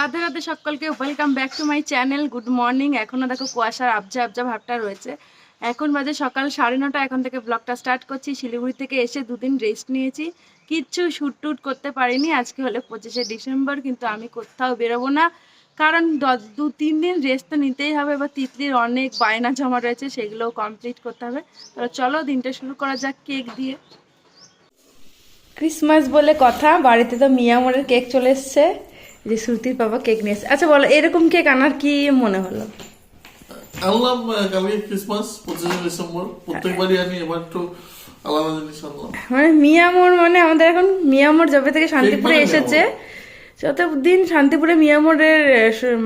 রাধে রাধে সকলকে welcome back to my channel. Good morning. এখনও দেখো কুয়াশার আবজা আবজা ভাবটা রয়েছে। এখন বাজে সকাল 9:30। এখন থেকে ব্লগটা স্টার্ট করছি। শিলিগুড়ি থেকে এসে দুদিন রেস্ট নিয়েছি, কিচ্ছু শ্যুট টুট করতে পারিনি। আজকে হলো 25শে ডিসেম্বর, কিন্তু আমি কোথাও বেরোবো না, কারণ 2-3 দিন রেস্ট তো নিতেই হবে। এবার তিতলির অনেক বায়না জমা রয়েছে, সেগুলোও কমপ্লিট করতে হবে। তো চলো দিনটা শুরু করা যাক কেক দিয়ে। ক্রিসমাস বলে কথা, বাড়িতে তো মিয়ামরের কেক চলে এসছে। যে শ্রুতির বাবা কেক নিয়ে এসছে। আচ্ছা বলো, এরকম কেক আনার কি মনে হলো? আনলাম কালকে ক্রিসমাস 25শে ডিসেম্বর, প্রত্যেকবারই আনি, এবার একটু আলাদা জিনিস আনলাম। মানে মিয়ামর, মানে আমাদের এখন মিয়ামর যবে থেকে শান্তিপুরে এসেছে, যতদিন শান্তিপুরে মিয়ামরের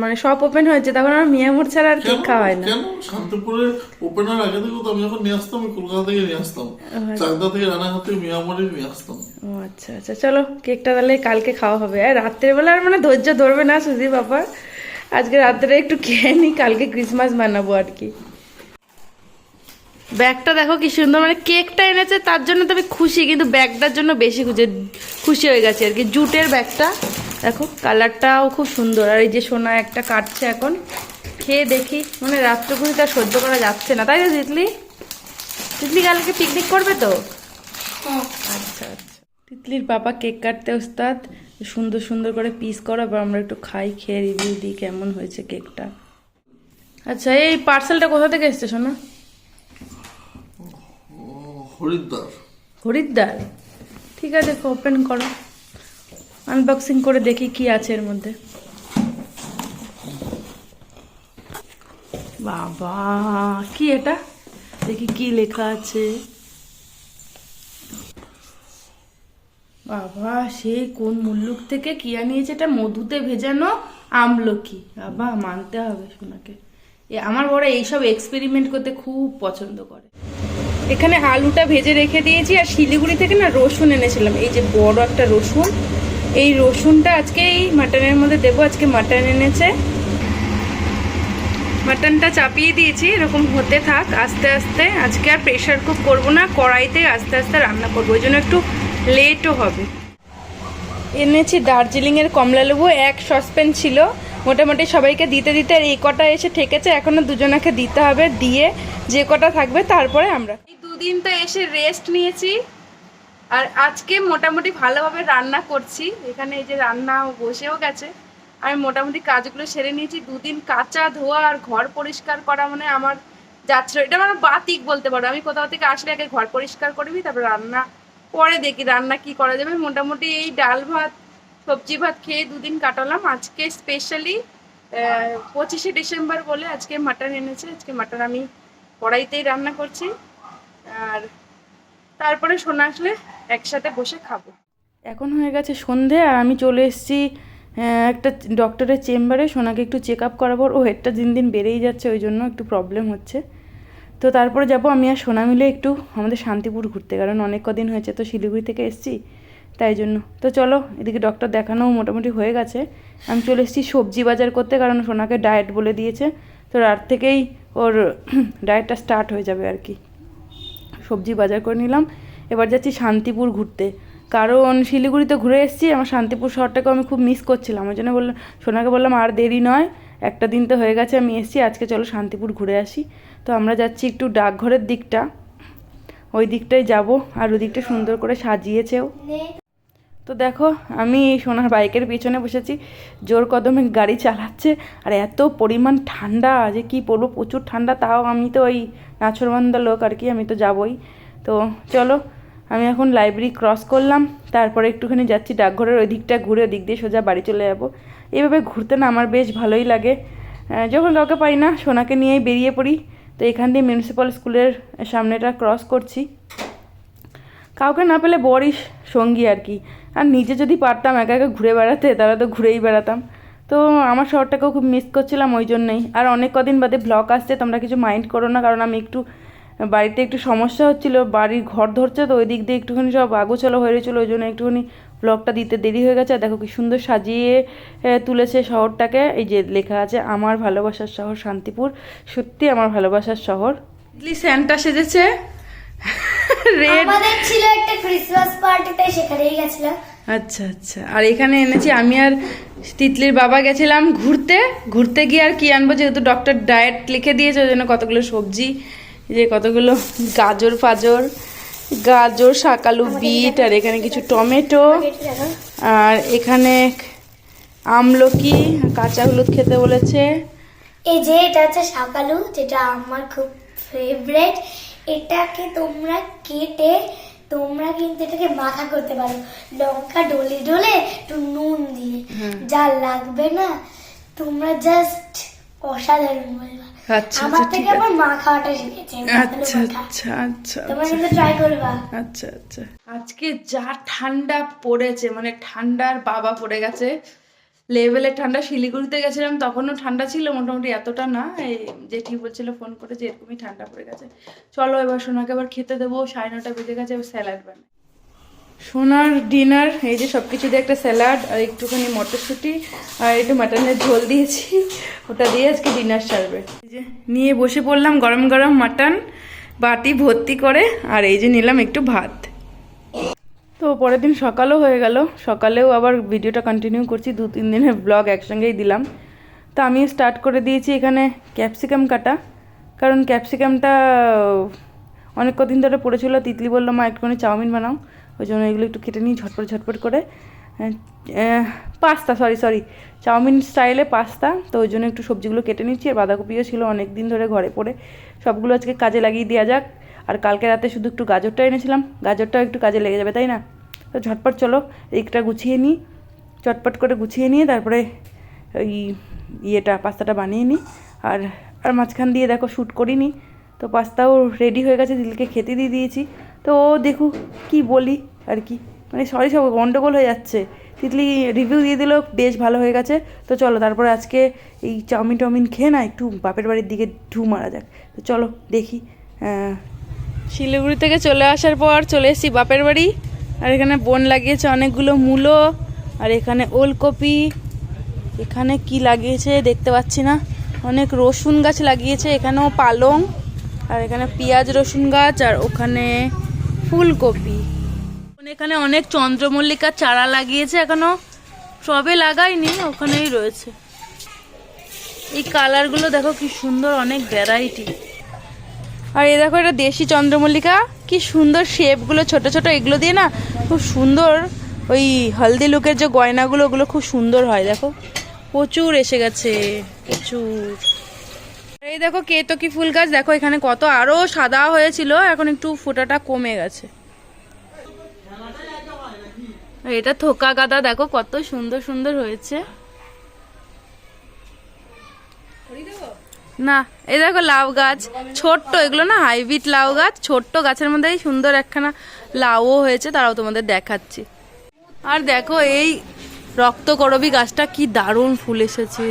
মানে শপ ওপেন হয়েছে, তখন আমার মিয়ামর ছাড়া আর কেক খাওয়া হয় না। কেন শান্তিপুরে ওপেনার আগে থেকে তো আমি যখন নিয়ে আসতাম, আমি কলকাতা থেকে নিয়ে আসতাম, চাকদা থেকে রানাঘাট থেকে মিয়ামরে নিয়ে আসতাম। ও আচ্ছা আচ্ছা, চলো কেকটা তাহলে কালকে খাওয়া হবে। আর রাত্রের বেলা আর মানে ধৈর্য ধরবে না সুধীর বাবা, আজকে রাত্রে একটু খেয়ে নি, কালকে ক্রিসমাস বানাবো আর কি। ব্যাগটা দেখো কি সুন্দর, মানে কেকটা এনেছে তার জন্য তো আমি খুশি, কিন্তু ব্যাগটার জন্য বেশি খুশি হয়ে গেছে আর কি। জুটের ব্যাগটা দেখো, কালারটাও খুব সুন্দর। আর এই যে সোনা একটা কাটছে, এখন খেয়ে দেখি। মানে রাত্রগুলি তার সহ্য করা যাচ্ছে না, তাই তো তিতলি? তিতলি কালকে পিকনিক করবে তো? আচ্ছা আচ্ছা। তিতলির পাপা কেক কাটতে ওস্তাদ, সুন্দর সুন্দর করে পিস করো, এবার আমরা একটু খাই, খেয়ে রিভিউ দিই কেমন হয়েছে কেকটা। আচ্ছা, এই পার্সেলটা কোথা থেকে এসছে সোনা? হরিদ্বার। হরিদ্বার? ঠিক আছে, ওপেন করো, আনবক্সিং করে দেখি কি আছে এর মধ্যে। বাবা, কি এটা? দেখি কি লেখা আছে। বাবা, সেই কোন মুল্লুক থেকে কি আনিয়েছে এটা? মধুতে ভেজানো আমলকি। বাবা, মানতে হবে সোনাকে। আমার বড় এইসব এক্সপেরিমেন্ট করতে খুব পছন্দ করে। এখানে আলুটা ভেজে রেখে দিয়েছি, আর শিলিগুড়ি থেকে না রসুন এনেছিলাম, এই যে বড় একটা রসুন। এই রসুনটা আজকে এই মাটনের মধ্যে দেবো। আজকে মাটন এনেছে, মাটনটা চাপিয়ে দিয়েছি, এরকম হতে থাক আস্তে আস্তে। আজকে আর প্রেশার কুক করবো না, কড়াইতে আস্তে আস্তে রান্না করবো, ওই জন্য একটু লেটও হবে। এনেছি দার্জিলিংয়ের কমলা লেবু, 1 সসপ্যান ছিল, মোটামুটি সবাইকে দিতে দিতে আর এই কটা এসে ঠেকেছে, এখনো দুজনাকে দিতে হবে। দিয়ে যে কটা থাকবে তারপরে আমরা। এই দুদিন তো এসে রেস্ট নিয়েছি, আর আজকে মোটামুটি ভালোভাবে রান্না করছি। এখানে এই যে রান্না বসেও গেছে, আমি মোটামুটি কাজগুলো সেরে নিয়েছি। দুদিন কাচা ধোয়া আর ঘর পরিষ্কার করা মানে আমার যাচ্ছে, এটা আমার বাতিক বলতে পারো। আমি কোথাও থেকে আসলে আগে ঘর পরিষ্কার করবি, তারপর রান্না পরে দেখি রান্না কি করা যাবে। মোটামুটি এই ডাল ভাত সবজি ভাত খেয়ে দুদিন কাটালাম। আজকে স্পেশালি 25শে ডিসেম্বর বলে আজকে মাটন এনেছে। আজকে মাটন আমি কড়াইতেই রান্না করছি, আর তারপরে সোনা আসলে একসাথে বসে খাবো। এখন হয়ে গেছে সন্ধে, আর আমি চলে এসেছি একটা ডক্টরের চেম্বারে। সোনাকে একটু চেক আপ করাবো, ও হেডটা দিন দিন বেড়েই যাচ্ছে, ওই জন্য একটু প্রবলেম হচ্ছে। তো তারপরে যাব আমি আর সোনা মিলে একটু আমাদের শান্তিপুর ঘুরতে, কারণ অনেক কদিন হয়েছে তো শিলিগুড়ি থেকে এসেছি, তাই জন্য। তো চলো, এদিকে ডক্টর দেখানো মোটামুটি হয়ে গেছে। আমি চলে এসেছি সবজি বাজার করতে, কারণ সোনাকে ডায়েট বলে দিয়েছে, তো রাত থেকেই ওর ডায়েটটা স্টার্ট হয়ে যাবে আর কি। সবজি বাজার করে নিলাম, এবার যাচ্ছি শান্তিপুর ঘুরতে, কারণ শিলিগুড়িতে ঘুরে এসেছি, আমার শান্তিপুর শহরটাকেও আমি খুব মিস করছিলাম। ওই জন্য বললাম, সোনাকে বললাম আর দেরি নয়, একটা দিন তো হয়ে গেছে আমি এসেছি, আজকে চলো শান্তিপুর ঘুরে আসি। তো আমরা যাচ্ছি একটু ডাকঘরের দিকটা, ওই দিকটাই যাব, আর ওই দিকটা সুন্দর করে সাজিয়েছেও। তো দেখো, আমি সোনার বাইকের পিছনে বসেছি, জোর কদমে গাড়ি চালাচ্ছে, আর এত পরিমাণ ঠান্ডা যে কি বলবো, প্রচুর ঠান্ডা। তাও আমি তো ওই নাছরবান্ধা লোক আর কি, আমি তো যাবই। তো চলো, আমি এখন লাইব্রেরি ক্রস করলাম, তারপরে একটুখানি যাচ্ছি ডাকঘরের ওই দিকটা ঘুরে, ওই দিক দিয়ে সোজা বাড়ি চলে যাবো। এইভাবে ঘুরতে না আমার বেশ ভালোই লাগে। যখন কাউকে পাই না, সোনাকে নিয়েই বেরিয়ে পড়ি। তো এখান দিয়ে মিউনিসিপ্যাল স্কুলের সামনেটা ক্রস করছি, কাউকে না পেলে বরই সঙ্গী আর কি। আর নিজে যদি পারতাম একা একা ঘুরে বেড়াতে, তাহলে তো ঘুরেই বেড়াতাম। তো আমার শহরটাকেও খুব মিস করছিলাম, ওই জন্যই। আর অনেক কদিন বাদে ব্লগ আসছে, তোমরা কিছু মাইন্ড করো না, কারণ আমি একটু বাড়িতে একটু সমস্যা হচ্ছিলো, বাড়ির ঘর ধরছে, তো ওই দিক দিয়ে একটুখানি সব আগোছালো হয়ে রয়েছিলো, ওই জন্য একটুখানি ব্লগটা দিতে দেরি হয়ে গেছে। আর দেখো কি সুন্দর সাজিয়ে তুলেছে শহরটাকে, এই যে লেখা আছে আমার ভালোবাসার শহর শান্তিপুর। সত্যি আমার ভালোবাসার শহর। ইডলি স্যান্টা সেজেছে, রেড। আমাদের ছিল একটা ক্রিসমাস পার্টিতে, সেখানেই গেছিলাম। আচ্ছা আচ্ছা। আর এখানে এনেছি আমি আর তিতলির বাবা গেছিলাম ঘুরতে গিয়ে আর কি আনবো, যেহেতু ডক্টর ডায়েট লিখে দিয়েছে ওই জন্য কতগুলো সবজি, যে কতগুলো গাজর শাকালু বিট, আর এখানে কিছু টমেটো, আর এখানে আমলকি, কাঁচা হলুদ খেতে বলেছে। এই যে এটা হচ্ছে শাকালু, যেটা আমার খুব ফেভারিট। এটাকে তোমরা কেটে তোমরা কিন্তু এটাকে মাখা করতে পারো, লঙ্কা ডলে ডলে একটু নুন দিয়ে, যা লাগবে না তোমরা জাস্ট অসাধারণ বলবা। আচ্ছা আমার আচ্ছা, থেকে ঠিক আমার আছে। মা খাওয়াটা শিখেছে। আচ্ছা আচ্ছা আচ্ছা তোমরা কিন্তু ট্রাই করবা। আচ্ছা আচ্ছা। আজকে যা ঠান্ডা পড়েছে, মানে ঠান্ডার বাবা পড়ে গেছে, লেভেলের ঠান্ডা। শিলিগুড়িতে গেছিলাম তখনও ঠান্ডা ছিল মোটামুটি, এতটা না। এই জেঠি বলছিল ফোন করে যে এরকমই ঠান্ডা পড়ে গেছে। চলো এবার সোনাকে আবার খেতে দেবো, 9:30 বেজে গেছে, এবার স্যালাড বানাই। সোনার ডিনার এই যে সব কিছু দিয়ে একটা স্যালাড আর একটুখানি মটরশুঁটি আর একটু মাটনের ঝোল দিয়েছি, ওটা দিয়ে আজকে ডিনার সারবে। এই যে নিয়ে বসে পড়লাম গরম গরম মাটন বাটি ভর্তি করে, আর এই যে নিলাম একটু ভাত। তো পরের দিন সকালও হয়ে গেল, সকালেও আবার ভিডিওটা কন্টিনিউ করছি, 2-3 দিনের ব্লগ একসঙ্গেই দিলাম। তো আমি স্টার্ট করে দিয়েছি এখানে ক্যাপসিকাম কাটা, কারণ ক্যাপসিকামটা অনেক কদিন ধরে পড়েছিল। তিতলি বললো মা একটুখানি চাউমিন বানাও, ওই জন্য এগুলো একটু কেটে নিই ঝটপট করে। পাস্তা, সরি চাউমিন স্টাইলে পাস্তা, তো ওই জন্য একটু সবজিগুলো কেটে নিচ্ছি। আর বাঁধাকপিও ছিল অনেক দিন ধরে ঘরে পড়ে, সবগুলো আজকে কাজে লাগিয়ে দেওয়া যাক। আর কালকে রাতে শুধু একটু গাজরটা এনেছিলাম, গাজরটাও একটু কাজে লেগে যাবে, তাই না? তো ঝটপট চলো এইটা গুছিয়ে নিই, চটপট করে গুছিয়ে নিয়ে তারপরে ওই পাস্তাটা বানিয়ে নিই। আর মাঝখান দিয়ে দেখো শ্যুট করিনি, তো পাস্তাও রেডি হয়ে গেছে, দিলকে খেতে দিয়ে দিয়েছি। তো ও দেখুক কি বলি আর কি, মানে সব গন্ডগোল হয়ে যাচ্ছে। তিতলি রিভিউ দিয়ে দিল বেশ ভালো হয়ে গেছে। তো চলো তারপরে আজকে এই চাউমিন খেয়ে না একটু বাপের বাড়ির দিকে ঢু মারা যাক। তো চলো দেখি। শিলিগুড়ি থেকে চলে আসার পর চলে এসেছি বাপের বাড়ি, আর এখানে বোন লাগিয়েছে অনেকগুলো মূলো, আর এখানে ওলকপি, এখানে কি লাগিয়েছে দেখতে পাচ্ছি না, অনেক রসুন গাছ লাগিয়েছে, এখানেও পালং, আর এখানে পেঁয়াজ রসুন গাছ, আর ওখানে ফুলকপি। এখানে অনেক চন্দ্রমল্লিকার চারা লাগিয়েছে, এখনো সবে লাগায়নি, ওখানেই রয়েছে। এই কালারগুলো দেখো কি সুন্দর, অনেক ভ্যারাইটি। আর এই দেখো এটা দেশি চন্দ্রমল্লিকা, কি সুন্দর শেপগুলো ছোট ছোট, এগুলো দিয়ে না খুব সুন্দর ওই হলদি লুকের যে গয়নাগুলো, ওগুলো খুব সুন্দর হয়। দেখো প্রচুর এসে গেছে, প্রচুর। এই দেখো কেতকী ফুল গাছ, দেখো এখানে কত আরো সাদা হয়েছিল, এখন একটু ফোঁটাটা কমে গেছে। এটা থোকা গাদা, দেখো কত সুন্দর সুন্দর হয়েছে। না এই দেখো লাউ গাছ, ছোট্ট, এগুলো না হাইব্রিড লাউ গাছ, ছোট্ট গাছের মধ্যেই সুন্দর একখানা লাউও হয়েছে, তারাও তোমাদের দেখাচ্ছি। আর দেখো এই রক্তকরবী গাছটা কি দারুণ ফুল এসেছে,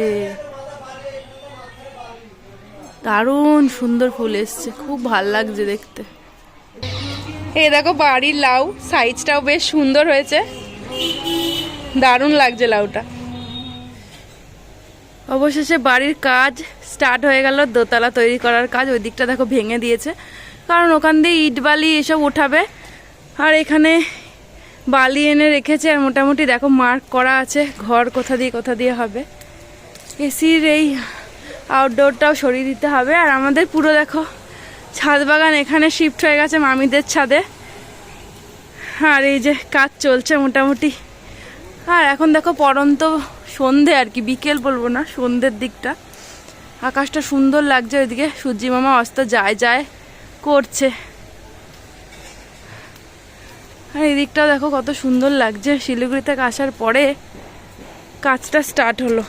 দারুণ সুন্দর ফুল এসছে, খুব ভাল লাগছে দেখতে। এই দেখো বাড়ির লাউ, সাইজটাও বেশ সুন্দর হয়েছে, দারুণ লাগছে লাউটা। অবশেষে বাড়ির কাজ স্টার্ট হয়ে গেল, দোতলা তৈরি করার কাজ। ওই দিকটা দেখো ভেঙে দিয়েছে, কারণ ওখান দিয়ে ইট বালি এসব উঠাবে। আর এখানে বালি এনে রেখেছে, আর মোটামুটি দেখো মার্ক করা আছে ঘর কোথা দিয়ে হবে। এসির এই আউটডোরটাও সরিয়ে দিতে হবে। আর আমাদের পুরো দেখো ছাদ বাগান এখানে শিফট হয়ে গেছে মামিদের ছাদে। আর এই যে কাজ চলছে মোটামুটি। আর এখন দেখো পরন্ত সন্ধে, আর কি বিকেল বলবো না, সন্ধ্যের দিকটা আকাশটা সুন্দর লাগছে। ওইদিকে সূর্যি মামা অস্ত যায় করছে, আর এই দিকটাও দেখো কত সুন্দর লাগছে। শিলিগুড়ি থেকে আসার পরে কাজটা স্টার্ট হলো।